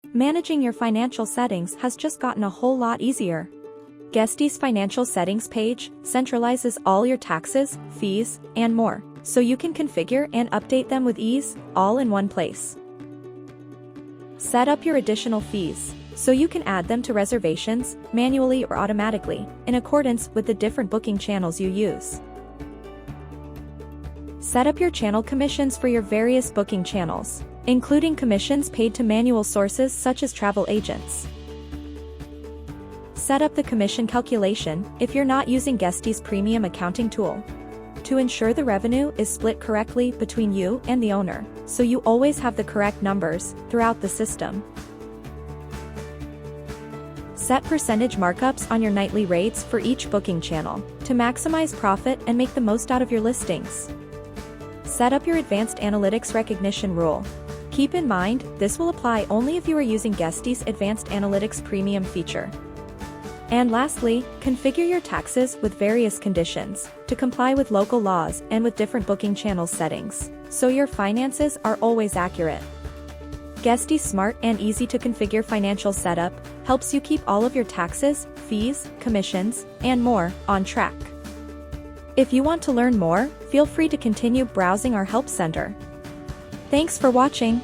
Managing your financial settings has just gotten a whole lot easier. Guesty's financial settings page centralizes all your taxes, fees, and more, so you can configure and update them with ease, all in one place. Set up your additional fees, so you can add them to reservations, manually or automatically, in accordance with the different booking channels you use. Set up your channel commissions for your various booking channels, including commissions paid to manual sources such as travel agents. Set up the commission calculation if you're not using Guesty's premium accounting tool, to ensure the revenue is split correctly between you and the owner, so you always have the correct numbers throughout the system. Set percentage markups on your nightly rates for each booking channel, to maximize profit and make the most out of your listings. Set up your advanced analytics recognition rule. Keep in mind, this will apply only if you are using Guesty's Advanced Analytics Premium feature. And lastly, configure your taxes with various conditions, to comply with local laws and with different booking channel settings, so your finances are always accurate. Guesty's smart and easy to configure financial setup helps you keep all of your taxes, fees, commissions, and more on track. If you want to learn more, feel free to continue browsing our help center. Thanks for watching.